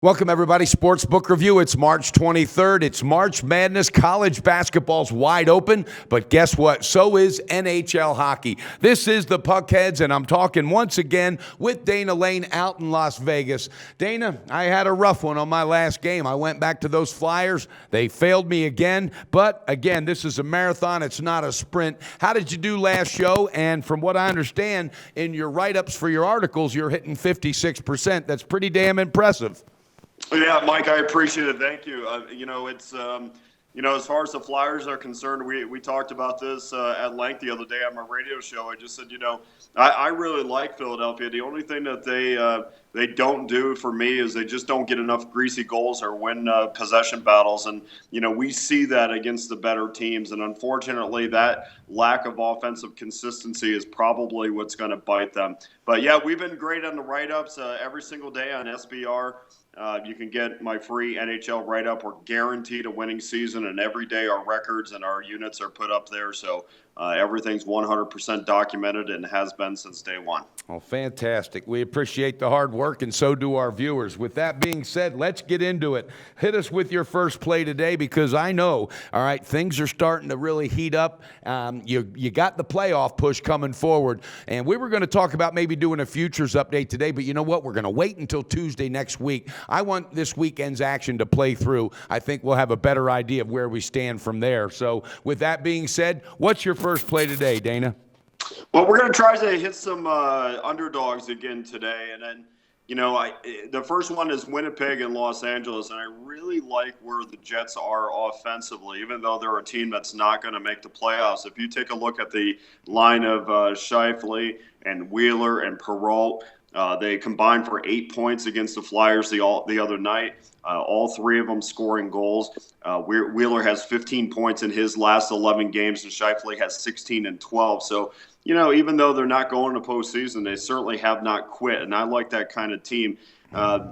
Welcome, everybody. Sportsbook Review. It's March 23rd. It's March Madness. College basketball's wide open, but guess what? So is NHL hockey. This is the PuckHeads, and I'm talking once again with Dana Lane out in Las Vegas. Dana, I had a rough one on my last game. I went back to those Flyers. They failed me again, but again, this is a marathon. It's not a sprint. How did you do last show? And from what I understand, in your write-ups for your articles, you're hitting 56%. That's pretty damn impressive. Yeah, Mike, I appreciate it. Thank you. As far as the Flyers are concerned, we talked about this at length the other day on my radio show. I just said, I really like Philadelphia. The only thing that they don't do for me is they just don't get enough greasy goals or win possession battles. And, we see that against the better teams. And unfortunately, that lack of offensive consistency is probably what's going to bite them. But, yeah, we've been great on the write-ups every single day on SBR. You can get my free NHL write-up. We're guaranteed a winning season, and every day our records and our units are put up there. So everything's 100% documented and has been since day one. Well, fantastic. We appreciate the hard work, and so do our viewers. With that being said, let's get into it. Hit us with your first play today, because I know, all right, things are starting to really heat up. You got the playoff push coming forward, and we were going to talk about maybe doing a futures update today, but you know what? We're going to wait until Tuesday next week. I want this weekend's action to play through. I think we'll have a better idea of where we stand from there. So with that being said, what's your first play today, Dana? Well, we're going to try to hit some underdogs again today. And then, the first one is Winnipeg and Los Angeles. And I really like where the Jets are offensively, even though they're a team that's not going to make the playoffs. If you take a look at the line of Scheifele and Wheeler and Perrault, they combined for 8 points against the Flyers the other night. All three of them scoring goals. Wheeler has 15 points in his last 11 games, and Scheifele has 16 and 12. So, even though they're not going to postseason, they certainly have not quit, and I like that kind of team.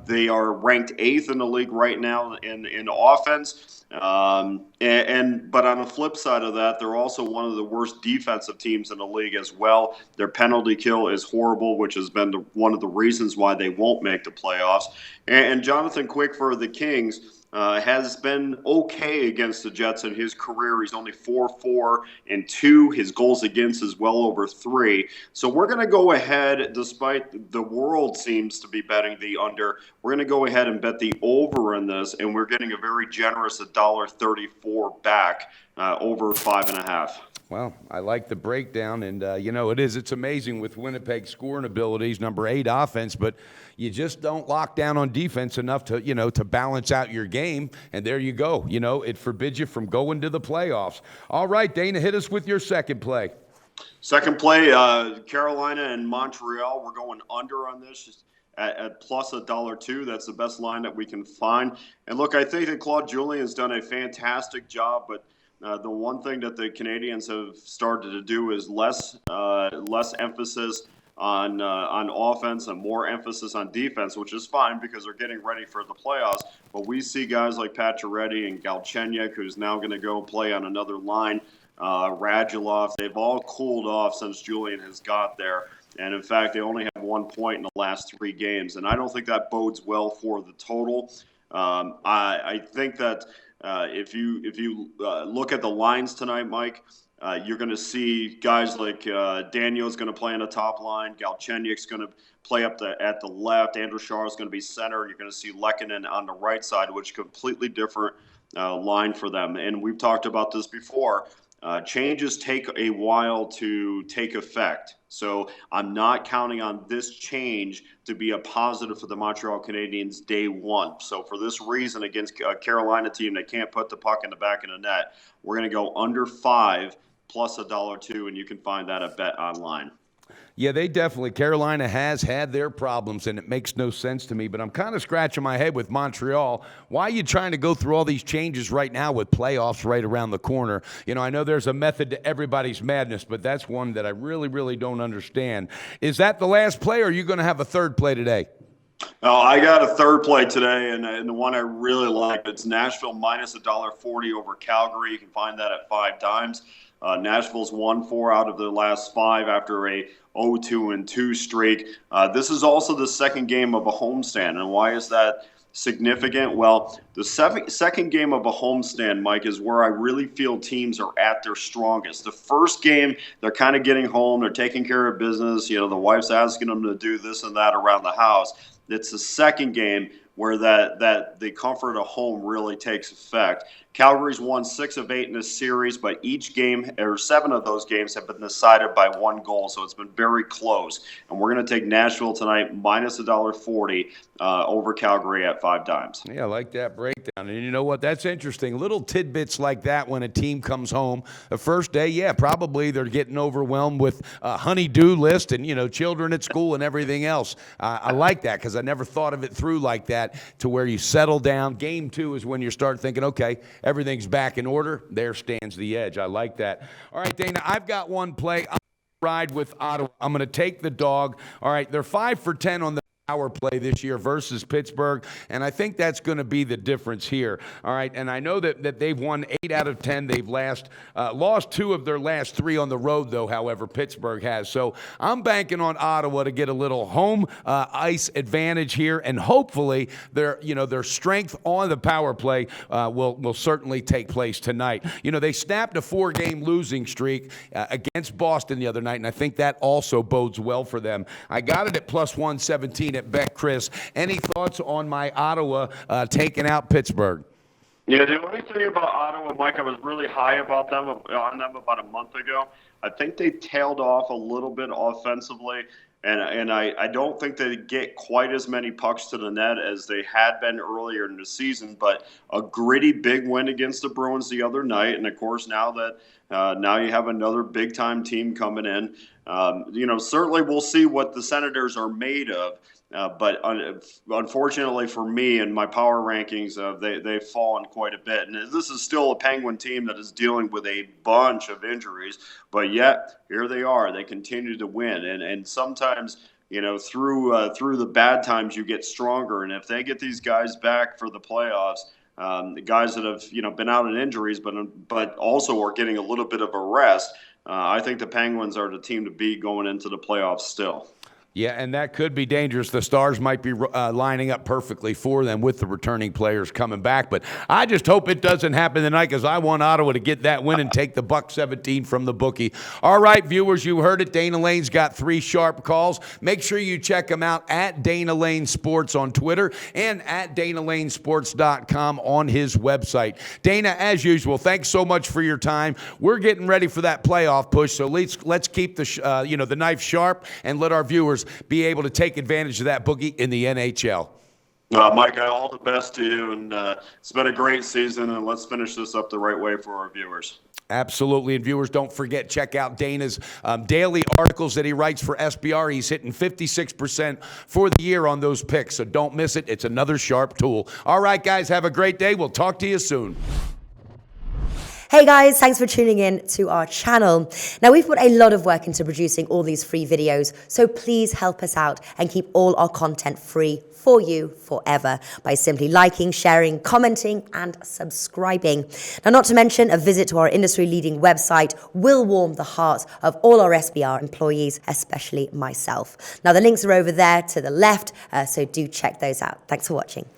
They are ranked 8th in the league right now in offense. But on the flip side of that, they're also one of the worst defensive teams in the league as well. Their penalty kill is horrible, which has been one of the reasons why they won't make the playoffs. And Jonathan Quick for the Kings has been okay against the Jets in his career. He's only 4-4-2. His goals against is well over 3. So we're going to go ahead, despite the world seems to be betting the under, we're going to go ahead and bet the over in this, and we're getting a very generous $1.34 back over 5.5. Well, I like the breakdown, and it's amazing with Winnipeg's scoring abilities, number 8 offense, but you just don't lock down on defense enough to balance out your game, and there you go. It forbids you from going to the playoffs. All right, Dana, hit us with your second play. Second play, Carolina and Montreal. We're going under on this at plus $1.02. That's the best line that we can find. And look, I think that Claude Julien has done a fantastic job, but the one thing that the Canadians have started to do is less emphasis on offense and more emphasis on defense, which is fine because they're getting ready for the playoffs. But we see guys like Pacioretty and Galchenyuk, who's now going to go play on another line, Radulov. They've all cooled off since Julien has got there. And, in fact, they only have 1 point in the last 3 games. And I don't think that bodes well for the total. I think that if you look at the lines tonight, Mike, you're going to see guys like Daniel's going to play on the top line. Galchenyuk's going to play at the left. Andrew Shaw is going to be center. You're going to see Lehkonen on the right side, which is a completely different line for them. And we've talked about this before. Changes take a while to take effect. So I'm not counting on this change to be a positive for the Montreal Canadiens day one. So for this reason, against a Carolina team that can't put the puck in the back of the net, we're going to go under 5 plus $1.02, and you can find that at Bet Online. Yeah, they definitely. Carolina has had their problems, and it makes no sense to me. But I'm kind of scratching my head with Montreal. Why are you trying to go through all these changes right now with playoffs right around the corner? I know there's a method to everybody's madness, but that's one that I really, really don't understand. Is that the last play, or are you going to have a third play today? Oh, I got a third play today, and the one I really like, it's Nashville minus $1.40 over Calgary. You can find that at 5 dimes. Nashville's won 4 out of their last 5 after a 0-2-2 streak. This is also the second game of a homestand, and why is that significant? Well, the second game of a homestand, Mike, is where I really feel teams are at their strongest. The first game, they're kind of getting home, they're taking care of business. The wife's asking them to do this and that around the house. It's the second game where that the comfort of home really takes effect. Calgary's won 6 of 8 in this series, but each game, or 7 of those games, have been decided by 1 goal, so it's been very close. And we're going to take Nashville tonight minus $1.40 over Calgary at 5 times. Yeah, I like that breakdown. And you know what? That's interesting. Little tidbits like that when a team comes home. The first day, yeah, probably they're getting overwhelmed with a honey-do list and, children at school and everything else. I like that because I never thought of it through like that to where you settle down. Game 2 is when you start thinking, okay, everything's back in order. There stands the edge. I like that. All right, Dana, I've got one play. I'm going to ride with Ottawa. I'm going to take the dog. All right, they're 5 for 10 on the power play this year versus Pittsburgh, and I think that's going to be the difference here. All right, and I know that they've won 8 out of 10. They've lost 2 of their last 3 on the road, though, however, Pittsburgh has. So I'm banking on Ottawa to get a little home ice advantage here, and hopefully their strength on the power play will certainly take place tonight. They snapped a 4-game losing streak against Boston the other night, and I think that also bodes well for them. I got it at plus 117 at Bet Chris. Any thoughts on my Ottawa taking out Pittsburgh? Yeah, the only thing about Ottawa, Mike, I was really high about them about a month ago. I think they tailed off a little bit offensively, and I don't think they get quite as many pucks to the net as they had been earlier in the season. But a gritty big win against the Bruins the other night, and of course now you have another big time team coming in. Certainly we'll see what the Senators are made of. But unfortunately for me and my power rankings, they've fallen quite a bit. And this is still a Penguin team that is dealing with a bunch of injuries, but yet here they are. They continue to win. And sometimes, through the bad times, you get stronger. And if they get these guys back for the playoffs, the guys that have, been out in injuries, but also are getting a little bit of a rest, I think the Penguins are the team to beat going into the playoffs still. Yeah, and that could be dangerous. The Stars might be lining up perfectly for them with the returning players coming back. But I just hope it doesn't happen tonight because I want Ottawa to get that win and take the $1.17 from the bookie. All right, viewers, you heard it. Dana Lane's got 3 sharp calls. Make sure you check him out at Dana Lane Sports on Twitter and at DanaLaneSports.com on his website. Dana, as usual, thanks so much for your time. We're getting ready for that playoff push, so let's keep the knife sharp and let our viewers be able to take advantage of that boogie in the NHL. Mike, all the best to you, and it's been a great season, and let's finish this up the right way for our viewers. Absolutely, and viewers, don't forget, check out Dana's daily articles that he writes for SBR. He's hitting 56% for the year on those picks, so don't miss it. It's another sharp tool. All right, guys, have a great day. We'll talk to you soon. Hey guys, thanks for tuning in to our channel. Now, we've put a lot of work into producing all these free videos, so please help us out and keep all our content free for you forever by simply liking, sharing, commenting, and subscribing. Now, not to mention, a visit to our industry-leading website will warm the hearts of all our SBR employees, especially myself. Now, the links are over there to the left, so do check those out. Thanks for watching.